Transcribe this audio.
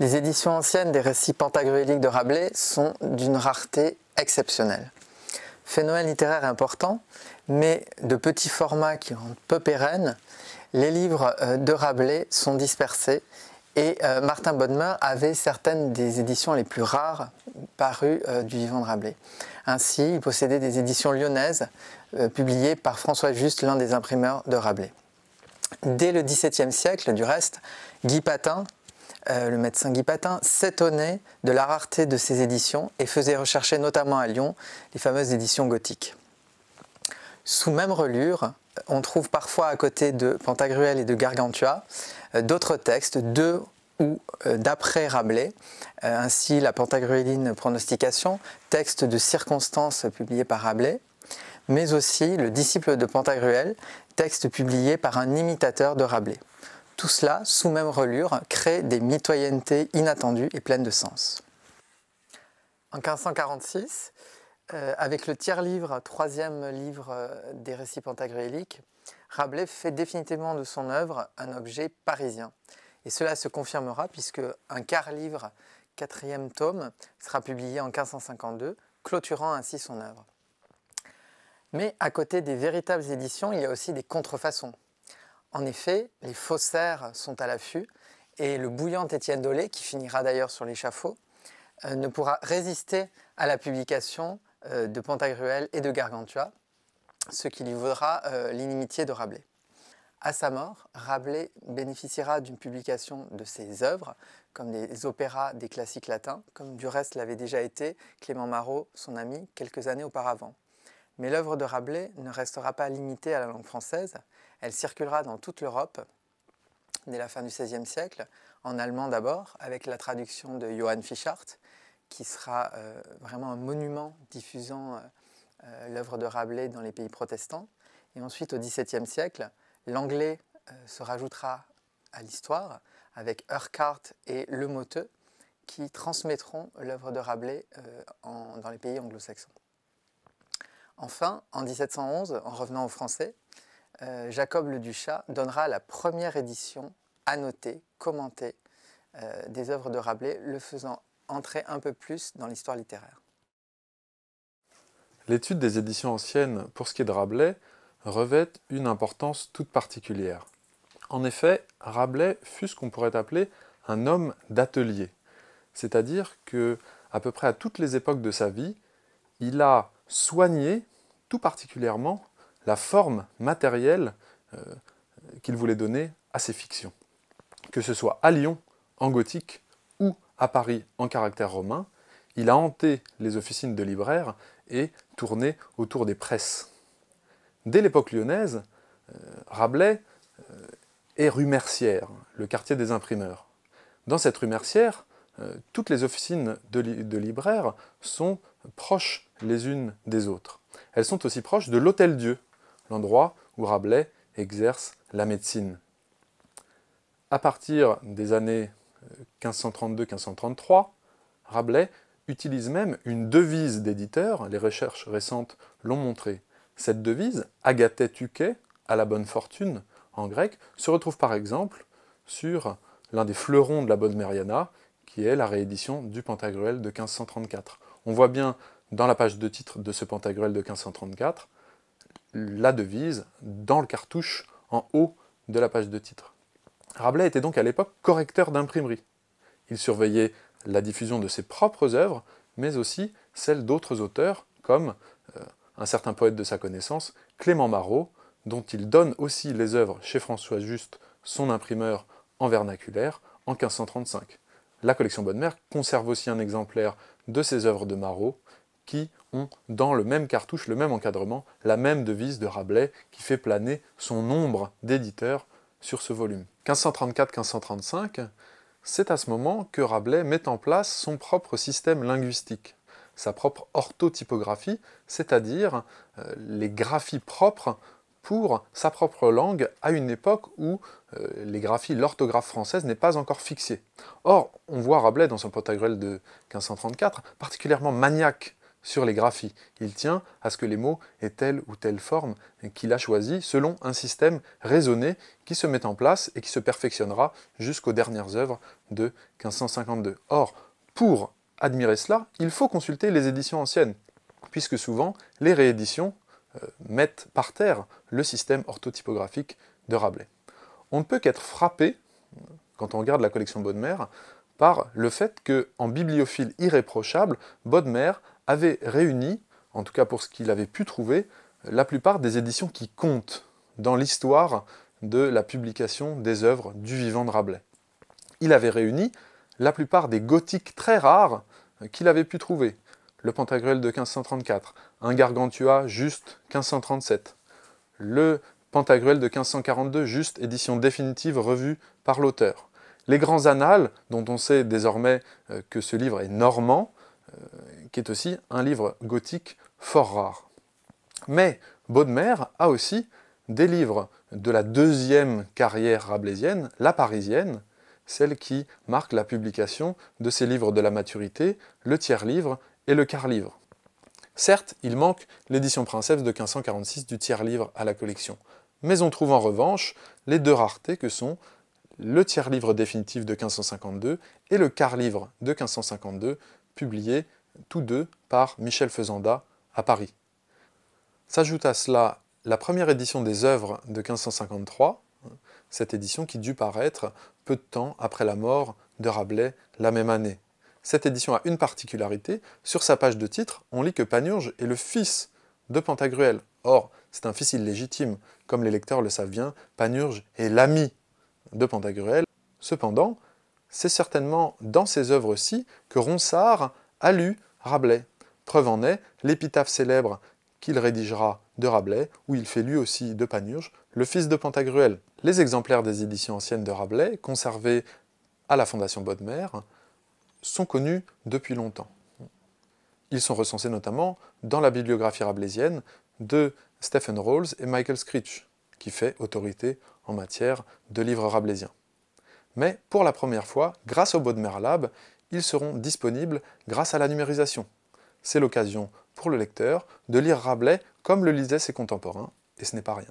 Les éditions anciennes des récits pentagruéliques de Rabelais sont d'une rareté exceptionnelle. Phénomène littéraire important, mais de petit format qui rendent peu pérennes, les livres de Rabelais sont dispersés et Martin Bodmer avait certaines des éditions les plus rares parues du vivant de Rabelais. Ainsi, il possédait des éditions lyonnaises publiées par François Juste, l'un des imprimeurs de Rabelais. Dès le XVIIe siècle, du reste, Guy Patin, le médecin Guy Patin, s'étonnait de la rareté de ces éditions et faisait rechercher notamment à Lyon les fameuses éditions gothiques. Sous même relure, on trouve parfois à côté de Pantagruel et de Gargantua d'autres textes de ou d'après Rabelais, ainsi la Pantagruéline Pronostication, texte de circonstances publié par Rabelais, mais aussi le disciple de Pantagruel, texte publié par un imitateur de Rabelais. Tout cela, sous même relure, crée des mitoyennetés inattendues et pleines de sens. En 1546, avec le tiers-livre, troisième livre des récits pentagruéliques, Rabelais fait définitivement de son œuvre un objet parisien. Et cela se confirmera puisque un quart-livre, quatrième tome, sera publié en 1552, clôturant ainsi son œuvre. Mais à côté des véritables éditions, il y a aussi des contrefaçons. En effet, les faussaires sont à l'affût et le bouillant Étienne Dolet, qui finira d'ailleurs sur l'échafaud, ne pourra résister à la publication de Pantagruel et de Gargantua, ce qui lui vaudra l'inimitié de Rabelais. À sa mort, Rabelais bénéficiera d'une publication de ses œuvres, comme des opéras des classiques latins, comme du reste l'avait déjà été Clément Marot, son ami, quelques années auparavant. Mais l'œuvre de Rabelais ne restera pas limitée à la langue française, elle circulera dans toute l'Europe dès la fin du XVIe siècle, en allemand d'abord, avec la traduction de Johann Fischart, qui sera vraiment un monument diffusant l'œuvre de Rabelais dans les pays protestants. Et ensuite, au XVIIe siècle, l'anglais se rajoutera à l'histoire avec Urquhart et Le Motteux qui transmettront l'œuvre de Rabelais dans les pays anglo-saxons. Enfin, en 1711, en revenant au français, Jacob Le Duchat donnera la première édition annotée, commentée des œuvres de Rabelais, le faisant entrer un peu plus dans l'histoire littéraire. L'étude des éditions anciennes pour ce qui est de Rabelais revêt une importance toute particulière. En effet, Rabelais fut ce qu'on pourrait appeler un homme d'atelier, c'est-à-dire que, à peu près à toutes les époques de sa vie, il a soigné tout particulièrement la forme matérielle qu'il voulait donner à ses fictions. Que ce soit à Lyon, en gothique, ou à Paris, en caractère romain, il a hanté les officines de libraires et tourné autour des presses. Dès l'époque lyonnaise, Rabelais est rue Mercière, le quartier des imprimeurs. Dans cette rue Mercière, toutes les officines de libraires sont proches les unes des autres. Elles sont aussi proches de l'Hôtel-Dieu, l'endroit où Rabelais exerce la médecine. À partir des années 1532-1533, Rabelais utilise même une devise d'éditeur, les recherches récentes l'ont montré. Cette devise, Agathé Tuké, à la bonne fortune, en grec, se retrouve par exemple sur l'un des fleurons de la Bodmeriana, qui est la réédition du Pantagruel de 1534. On voit bien dans la page de titre de ce Pantagruel de 1534 la devise dans le cartouche en haut de la page de titre. Rabelais était donc à l'époque correcteur d'imprimerie. Il surveillait la diffusion de ses propres œuvres, mais aussi celles d'autres auteurs, comme un certain poète de sa connaissance, Clément Marot, dont il donne aussi les œuvres chez François Juste, son imprimeur en vernaculaire, en 1535. La collection Bodmer conserve aussi un exemplaire de ces œuvres de Marot, qui ont dans le même cartouche, le même encadrement, la même devise de Rabelais, qui fait planer son ombre d'éditeur sur ce volume. 1534-1535, c'est à ce moment que Rabelais met en place son propre système linguistique, sa propre orthotypographie, c'est-à-dire les graphies propres pour sa propre langue à une époque où les graphies, l'orthographe française n'est pas encore fixée. Or, on voit Rabelais dans son Pantagruel de 1534 particulièrement maniaque sur les graphies. Il tient à ce que les mots aient telle ou telle forme qu'il a choisie selon un système raisonné qui se met en place et qui se perfectionnera jusqu'aux dernières œuvres de 1552. Or, pour admirer cela, il faut consulter les éditions anciennes, puisque souvent les rééditions mettent par terre le système orthotypographique de Rabelais. On ne peut qu'être frappé, quand on regarde la collection Bodmer, par le fait qu'en bibliophile irréprochable, Bodmer avait réuni, en tout cas pour ce qu'il avait pu trouver, la plupart des éditions qui comptent dans l'histoire de la publication des œuvres du vivant de Rabelais. Il avait réuni la plupart des gothiques très rares qu'il avait pu trouver. Le Pantagruel de 1534, un Gargantua juste 1537, le Pantagruel de 1542, juste édition définitive revue par l'auteur. Les Grands Annales, dont on sait désormais que ce livre est normand, qui est aussi un livre gothique fort rare. Mais Bodmer a aussi des livres de la deuxième carrière rabelaisienne, la parisienne, celle qui marque la publication de ses livres de la maturité, le tiers-livre et le quart-livre. Certes, il manque l'édition Princeps de 1546 du tiers-livre à la collection, mais on trouve en revanche les deux raretés que sont le tiers-livre définitif de 1552 et le quart-livre de 1552, publiés tous deux par Michel Fezanda à Paris. S'ajoute à cela la première édition des œuvres de 1553, cette édition qui dut paraître peu de temps après la mort de Rabelais la même année. Cette édition a une particularité, sur sa page de titre, on lit que Panurge est le fils de Pantagruel. Or, c'est un fils illégitime. Comme les lecteurs le savent bien, Panurge est l'ami de Pantagruel. Cependant, c'est certainement dans ces œuvres-ci que Ronsard a lu Rabelais. Preuve en est l'épitaphe célèbre qu'il rédigera de Rabelais, où il fait lui aussi de Panurge le fils de Pantagruel. Les exemplaires des éditions anciennes de Rabelais, conservés à la Fondation Bodmer, sont connus depuis longtemps. Ils sont recensés notamment dans la bibliographie rabelaisienne de Stephen Rawls et Michael Screech, qui fait autorité en matière de livres rabelaisiens. Mais pour la première fois, grâce au Bodmer Lab, ils seront disponibles grâce à la numérisation. C'est l'occasion pour le lecteur de lire Rabelais comme le lisaient ses contemporains, et ce n'est pas rien.